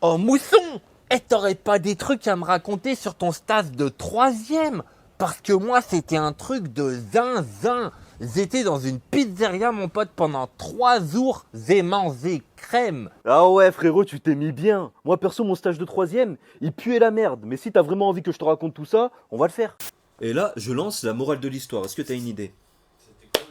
Oh mousson, t'aurais pas des trucs à me raconter sur ton stage de troisième? Parce que moi c'était un truc de zinzin. J'étais dans une pizzeria mon pote pendant 3 jours, j'ai mangé crème. Ah ouais frérot, tu t'es mis bien. Moi perso, mon stage de troisième, il puait la merde. Mais si t'as vraiment envie que je te raconte tout ça, on va le faire. Et là, je lance la morale de l'histoire. Est-ce que t'as une idée? C'était quoi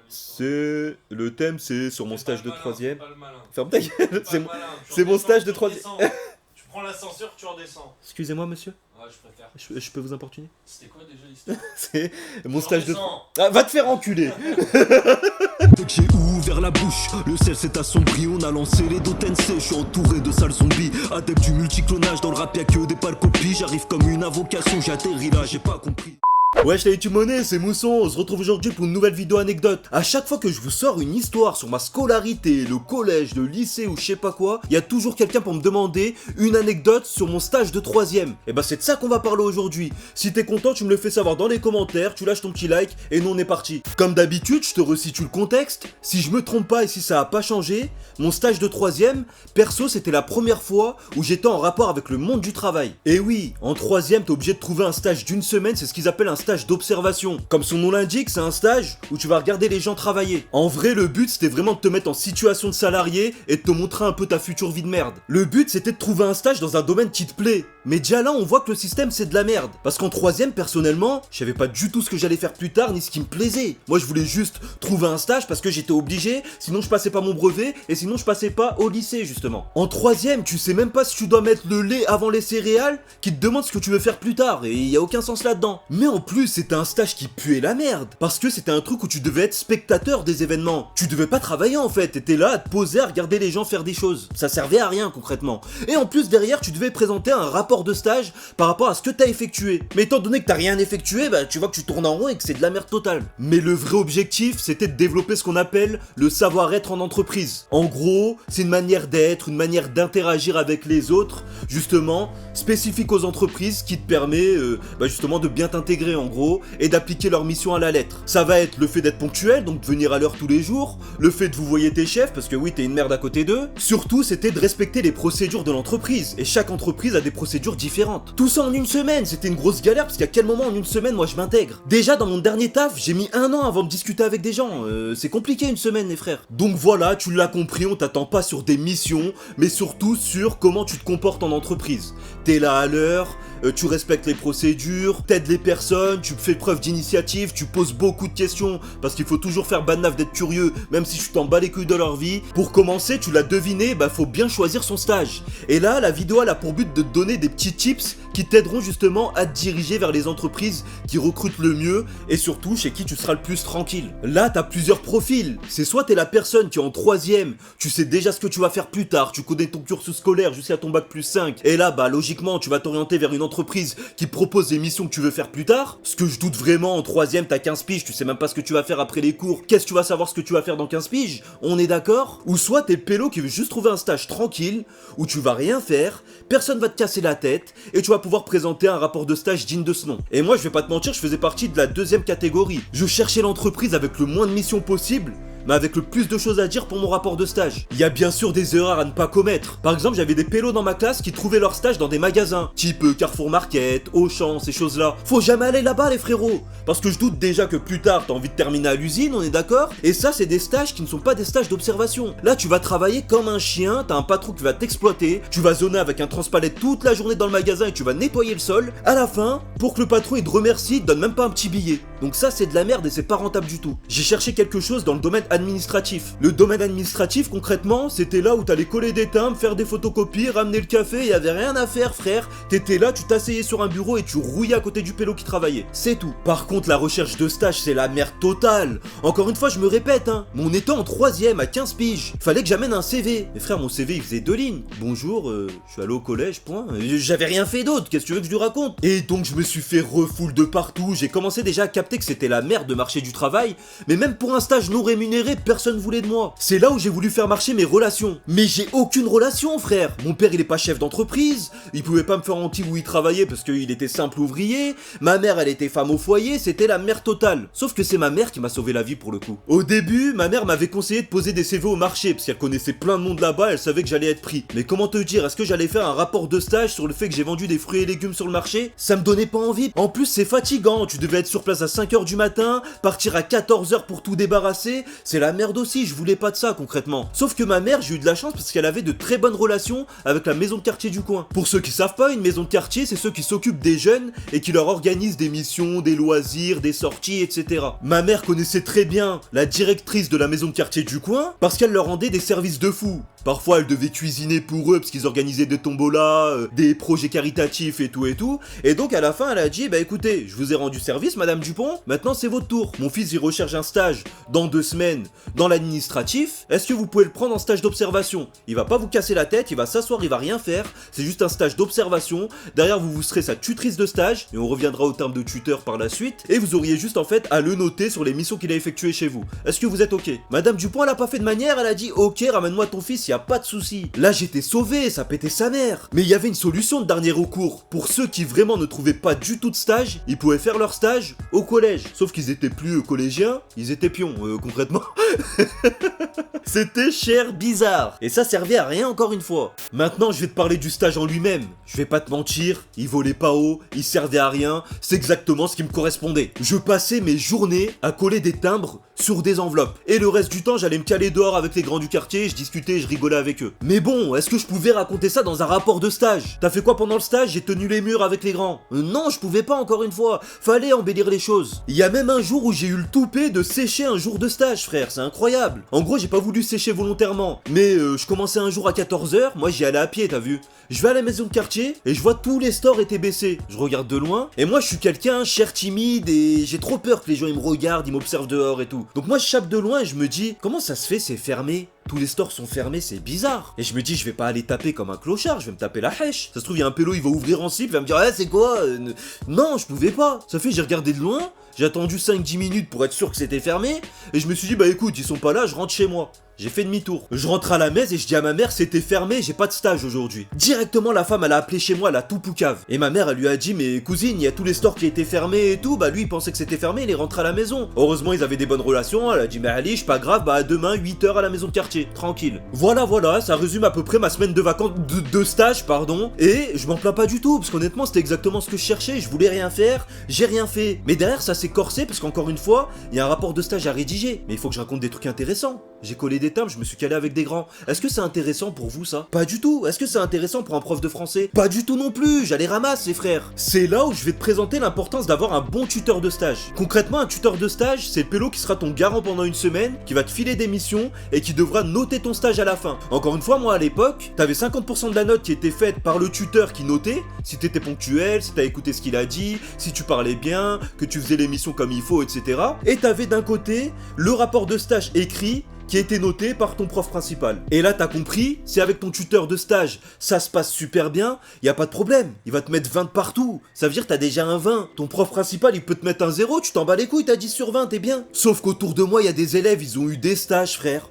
C'est... Le thème, c'est sur mon stage de troisième. Pas le malin. Ferme ta gueule, Pas le malin. Tu c'est mon redescends, stage de tu troisième. redescends. Tu prends l'ascenseur, tu redescends. Excusez-moi monsieur, Ouais, je préfère. je peux vous importuner? C'était quoi déjà l'histoire? C'est mon Tu stage de... redescends. Ah, va te faire enculer. Dès que j'ai ouvert la bouche, le ciel s'est assombri. On a lancé les Dotensei, je suis entouré de sales zombies. Adepte du multiclonage, dans le rap y'a que des pâles copies. J'arrive comme une invocation, j'ai atterri là, j'ai pas compris. Wesh les tumonais, c'est Mousson, on se retrouve aujourd'hui pour une nouvelle vidéo anecdote. À chaque fois que je vous sors une histoire sur ma scolarité, le collège, le lycée ou je sais pas quoi, il y a toujours quelqu'un pour me demander une anecdote sur mon stage de troisième. Et bah c'est de ça qu'on va parler aujourd'hui. Si t'es content, tu me le fais savoir dans les commentaires, tu lâches ton petit like et nous on est parti. Comme d'habitude, je te resitue le contexte. Si je me trompe pas et si ça a pas changé, mon stage de troisième, perso c'était la première fois où j'étais en rapport avec le monde du travail. Et oui, en troisième t'es obligé de trouver un stage d'une semaine, c'est ce qu'ils appellent un stage d'observation. Comme son nom l'indique, c'est un stage où tu vas regarder les gens travailler. En vrai, le but c'était vraiment de te mettre en situation de salarié et de te montrer un peu ta future vie de merde. Le but c'était de trouver un stage dans un domaine qui te plaît. Mais déjà là, on voit que le système c'est de la merde. Parce qu'en troisième, personnellement, je savais pas du tout ce que j'allais faire plus tard ni ce qui me plaisait. Moi, je voulais juste trouver un stage parce que j'étais obligé, sinon je passais pas mon brevet et sinon je passais pas au lycée justement. En troisième, tu sais même pas si tu dois mettre le lait avant les céréales, qui te demande ce que tu veux faire plus tard et il y a aucun sens là-dedans. Mais en plus, c'était un stage qui puait la merde. Parce que c'était un truc où tu devais être spectateur des événements. Tu devais pas travailler en fait, t'étais là à te poser à regarder les gens faire des choses. Ça servait à rien concrètement. Et en plus derrière, tu devais présenter un rapport de stage par rapport à ce que t'as effectué. Mais étant donné que t'as rien effectué, bah tu vois que tu tournes en rond et que c'est de la merde totale. Mais le vrai objectif, c'était de développer ce qu'on appelle le savoir-être en entreprise. En gros, c'est une manière d'être, une manière d'interagir avec les autres, justement, spécifique aux entreprises qui te permet justement de bien t'intégrer en gros et d'appliquer leur mission à la lettre. Ça va être le fait d'être ponctuel, donc de venir à l'heure tous les jours, le fait de vous voyer tes chefs, parce que oui, t'es une merde à côté d'eux. Surtout, c'était de respecter les procédures de l'entreprise, et chaque entreprise a des procédures différentes. Tout ça en une semaine, c'était une grosse galère, parce qu'à quel moment en une semaine, moi je m'intègre? Déjà, dans mon dernier taf, j'ai mis 1 an avant de discuter avec des gens. C'est compliqué une semaine, les frères. Donc voilà, tu l'as compris, on t'attend pas sur des missions, mais surtout sur comment tu te comportes en entreprise. T'es là à l'heure, tu respectes les procédures, t'aides les personnes, tu fais preuve d'initiative, tu poses beaucoup de questions, parce qu'il faut toujours faire banaf d'être curieux, même si tu t'en bats les couilles de leur vie. Pour commencer, tu l'as deviné, faut bien choisir son stage. Et là, la vidéo elle a pour but de te donner des petits tips qui t'aideront justement à te diriger vers les entreprises qui recrutent le mieux, et surtout chez qui tu seras le plus tranquille. Là, t'as plusieurs profils. C'est soit t'es la personne qui est en troisième, tu sais déjà ce que tu vas faire plus tard, tu connais ton cursus scolaire jusqu'à ton bac plus 5, et là, logiquement, tu vas t'orienter vers une entreprise qui propose les missions que tu veux faire plus tard. Ce que je doute vraiment, en troisième, t'as 15 piges, tu sais même pas ce que tu vas faire après les cours. Qu'est-ce que tu vas savoir ce que tu vas faire dans 15 piges? On est d'accord? Ou soit t'es le pélo qui veut juste trouver un stage tranquille, où tu vas rien faire, personne va te casser la tête, et tu vas pouvoir présenter un rapport de stage digne de ce nom. Et moi, je vais pas te mentir, je faisais partie de la deuxième catégorie. Je cherchais l'entreprise avec le moins de missions possible, mais avec le plus de choses à dire pour mon rapport de stage. Il y a bien sûr des erreurs à ne pas commettre. Par exemple, j'avais des pélos dans ma classe qui trouvaient leur stage dans des magasins, type Carrefour Market, Auchan, ces choses-là. Faut jamais aller là-bas les frérots, parce que je doute déjà que plus tard t'as envie de terminer à l'usine, on est d'accord? Et ça, c'est des stages qui ne sont pas des stages d'observation. Là, tu vas travailler comme un chien, t'as un patron qui va t'exploiter, tu vas zoner avec un transpalette toute la journée dans le magasin et tu vas nettoyer le sol. À la fin, pour que le patron il te remercie, il te donne même pas un petit billet. Donc ça, c'est de la merde et c'est pas rentable du tout. J'ai cherché quelque chose dans le domaine administratif. Le domaine administratif, concrètement, c'était là où t'allais coller des timbres, faire des photocopies, ramener le café, y avait rien à faire, frère. T'étais là, tu t'asseyais sur un bureau et tu rouillais à côté du pélo qui travaillait. C'est tout. Par contre, la recherche de stage, c'est la merde totale. Encore une fois, je me répète, mais on était en troisième à 15 piges. Fallait que j'amène un CV. Mais frère, mon CV, il faisait 2 lignes. Bonjour, je suis allé au collège, point. J'avais rien fait d'autre, qu'est-ce que tu veux que je lui raconte? Et donc, je me suis fait refoule de partout. J'ai commencé déjà à capter que c'était la merde de marché du travail. Mais même pour un stage non rémunéré, galéré, personne voulait de moi. C'est là où j'ai voulu faire marcher mes relations. Mais j'ai aucune relation, frère. Mon père, il est pas chef d'entreprise. Il pouvait pas me faire mentir où il travaillait parce qu'il était simple ouvrier. Ma mère, elle était femme au foyer. C'était la merde totale. Sauf que c'est ma mère qui m'a sauvé la vie pour le coup. Au début, ma mère m'avait conseillé de poser des CV au marché parce qu'elle connaissait plein de monde là-bas. Elle savait que j'allais être pris. Mais comment te dire, est-ce que j'allais faire un rapport de stage sur le fait que j'ai vendu des fruits et légumes sur le marché? Ça me donnait pas envie. En plus, c'est fatigant. Tu devais être sur place à 5h du matin, partir à 14h pour tout débarrasser. C'est la merde aussi. Je voulais pas de ça concrètement. Sauf que ma mère, j'ai eu de la chance parce qu'elle avait de très bonnes relations avec la maison de quartier du coin. Pour ceux qui savent pas, une maison de quartier, c'est ceux qui s'occupent des jeunes et qui leur organisent des missions, des loisirs, des sorties, etc. Ma mère connaissait très bien la directrice de la maison de quartier du coin parce qu'elle leur rendait des services de fou. Parfois, elle devait cuisiner pour eux parce qu'ils organisaient des tombolas, des projets caritatifs et tout et tout. Et donc, à la fin, elle a dit, bah écoutez, je vous ai rendu service, Madame Dupont, maintenant c'est votre tour. Mon fils, il recherche un stage dans 2 semaines dans l'administratif. Est-ce que vous pouvez le prendre en stage d'observation? Il va pas vous casser la tête, il va s'asseoir, il va rien faire. C'est juste un stage d'observation. Derrière, vous serez sa tutrice de stage, et on reviendra au terme de tuteur par la suite. Et vous auriez juste en fait à le noter sur les missions qu'il a effectuées chez vous. Est-ce que vous êtes ok? Madame Dupont, elle a pas fait de manière, elle a dit, ok, ramène-moi ton fils, y a pas de souci. Là, j'étais sauvé, ça pétait sa mère. Mais il y avait une solution de dernier recours. Pour ceux qui vraiment ne trouvaient pas du tout de stage, ils pouvaient faire leur stage au collège. Sauf qu'ils étaient plus collégiens, ils étaient pions, concrètement. C'était cher bizarre. Et ça servait à rien encore une fois. Maintenant, je vais te parler du stage en lui-même. Je vais pas te mentir, il volait pas haut, il servait à rien, c'est exactement ce qui me correspondait. Je passais mes journées à coller des timbres sur des enveloppes. Et le reste du temps, j'allais me caler dehors avec les grands du quartier, je discutais, je rigolais avec eux. Mais bon, est-ce que je pouvais raconter ça dans un rapport de stage? T'as fait quoi pendant le stage? J'ai tenu les murs avec les grands. Non, je pouvais pas encore une fois. Fallait embellir les choses. Il y a même un jour où j'ai eu le toupet de sécher un jour de stage, frère, c'est incroyable. En gros, j'ai pas voulu sécher volontairement. Mais je commençais un jour à 14h, moi j'y allais à pied, t'as vu? Je vais à la maison de quartier et je vois tous les stores étaient baissés. Je regarde de loin et moi je suis quelqu'un cher timide et j'ai trop peur que les gens ils me regardent, ils m'observent dehors et tout. Donc moi je chape de loin et je me dis comment ça se fait, c'est fermé? Tous les stores sont fermés, c'est bizarre. Et je me dis, je vais pas aller taper comme un clochard, je vais me taper la hèche. Ça se trouve, il y a un pélo, il va ouvrir en slip, il va me dire, c'est quoi? Non, je pouvais pas. Ça fait, j'ai regardé de loin, j'ai attendu 5-10 minutes pour être sûr que c'était fermé, et je me suis dit, bah écoute, ils sont pas là, je rentre chez moi. J'ai fait demi-tour. Je rentre à la maison et je dis à ma mère, c'était fermé, j'ai pas de stage aujourd'hui. Directement, la femme, elle a appelé chez moi, elle a tout poucave. Et ma mère, elle lui a dit, mais cousine, il y a tous les stores qui étaient fermés et tout. Bah lui, il pensait que c'était fermé, il est rentré à la maison. Heureusement, ils avaient des bonnes relations. Elle a dit, mais allez, pas grave, bah demain, 8h à la maison de quartier. Tranquille. Voilà, ça résume à peu près ma semaine de vacances, de stage, pardon. Et je m'en plains pas du tout, parce qu'honnêtement, c'était exactement ce que je cherchais. Je voulais rien faire, j'ai rien fait. Mais derrière, ça s'est corsé, parce qu'encore une fois, il y a un rapport de stage à rédiger. Mais il faut que je raconte des trucs intéressants. J'ai collé des timbres, je me suis calé avec des grands. Est-ce que c'est intéressant pour vous ça? Pas du tout. Est-ce que c'est intéressant pour un prof de français? Pas du tout non plus, j'allais ramasser frère. C'est là où je vais te présenter l'importance d'avoir un bon tuteur de stage. Concrètement, un tuteur de stage, c'est le pélo qui sera ton garant pendant une semaine, qui va te filer des missions et qui devra noter ton stage à la fin. Encore une fois, moi à l'époque, t'avais 50% de la note qui était faite par le tuteur qui notait, si t'étais ponctuel, si t'as écouté ce qu'il a dit, si tu parlais bien, que tu faisais les missions comme il faut, etc. Et t'avais d'un côté le rapport de stage écrit qui a été noté par ton prof principal. Et là, t'as compris, si avec ton tuteur de stage, ça se passe super bien, y a pas de problème. Il va te mettre 20 partout. Ça veut dire que t'as déjà un 20. Ton prof principal, il peut te mettre un 0, tu t'en bats les couilles, t'as 10 sur 20, t'es bien. Sauf qu'autour de moi, y a des élèves, ils ont eu des stages, frère.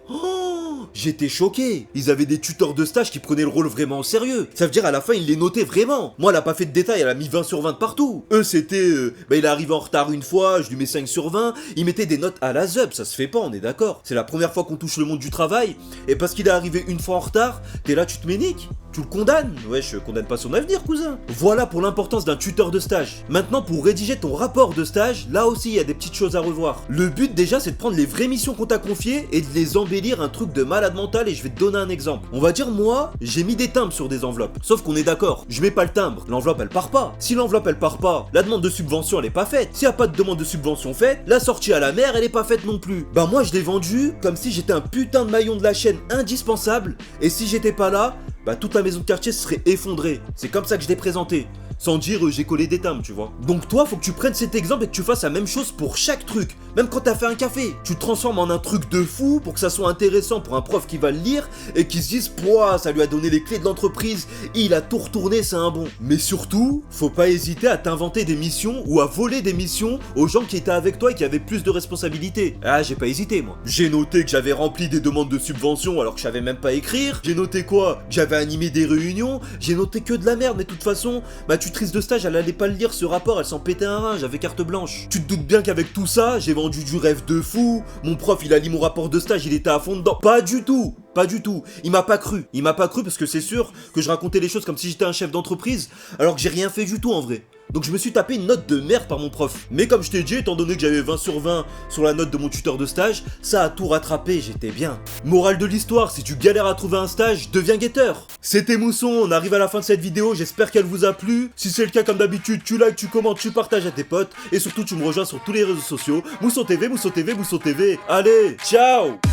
J'étais choqué. Ils avaient des tuteurs de stage qui prenaient le rôle vraiment au sérieux. Ça veut dire à la fin, ils les notaient vraiment. Moi, elle a pas fait de détails, elle a mis 20 sur 20 partout. Eux, c'était... il est arrivé en retard une fois, je lui mets 5 sur 20. Ils mettaient des notes à la ZUP, ça se fait pas, on est d'accord. C'est la première fois qu'on touche le monde du travail. Et parce qu'il est arrivé une fois en retard, t'es là, tu te méniques. Tu le condamnes? Ouais, je condamne pas son avenir, cousin. Voilà pour l'importance d'un tuteur de stage. Maintenant, pour rédiger ton rapport de stage, là aussi, il y a des petites choses à revoir. Le but, déjà, c'est de prendre les vraies missions qu'on t'a confiées et de les embellir un truc de malade mental, et je vais te donner un exemple. On va dire, moi, j'ai mis des timbres sur des enveloppes. Sauf qu'on est d'accord, je mets pas le timbre, l'enveloppe, elle part pas. Si l'enveloppe, elle part pas, la demande de subvention, elle est pas faite. S'il y a pas de demande de subvention faite, la sortie à la mer, elle est pas faite non plus. Bah moi, je l'ai vendu comme si j'étais un putain de maillon de la chaîne indispensable, et si j'étais pas là, bah toute la maison de quartier se serait effondrée. C'est comme ça que je l'ai présenté. sans dire j'ai collé des timbres, tu vois. Donc toi, faut que tu prennes cet exemple et que tu fasses la même chose pour chaque truc. Même quand t'as fait un café, tu te transformes en un truc de fou pour que ça soit intéressant pour un prof qui va le lire et qui se dise pouah, ça lui a donné les clés de l'entreprise, il a tout retourné, c'est un bon. Mais surtout, faut pas hésiter à t'inventer des missions ou à voler des missions aux gens qui étaient avec toi et qui avaient plus de responsabilités. Ah, j'ai pas hésité moi. J'ai noté que j'avais rempli des demandes de subvention alors que je savais même pas écrire. J'ai noté quoi? Que j'avais animé des réunions. J'ai noté que de la merde, mais de toute façon, ma tutrice de stage, elle allait pas le lire ce rapport, elle s'en pétait un rein, j'avais carte blanche. Tu te doutes bien qu'avec tout ça, j'ai vendu du rêve de fou. Mon prof, il a lu mon rapport de stage, il était à fond dedans. Pas du tout. Pas du tout. Il m'a pas cru. Il m'a pas cru parce que c'est sûr que je racontais les choses comme si j'étais un chef d'entreprise, alors que j'ai rien fait du tout en vrai. Donc je me suis tapé une note de merde par mon prof. Mais comme je t'ai dit, étant donné que j'avais 20 sur 20 sur la note de mon tuteur de stage, ça a tout rattrapé, j'étais bien. Morale de l'histoire, si tu galères à trouver un stage, deviens guetteur. C'était Mousson, on arrive à la fin de cette vidéo, j'espère qu'elle vous a plu. Si c'est le cas, comme d'habitude, tu likes, tu commentes, tu partages à tes potes. Et surtout, tu me rejoins sur tous les réseaux sociaux. Mousson TV, Mousson TV, Mousson TV. Allez, ciao!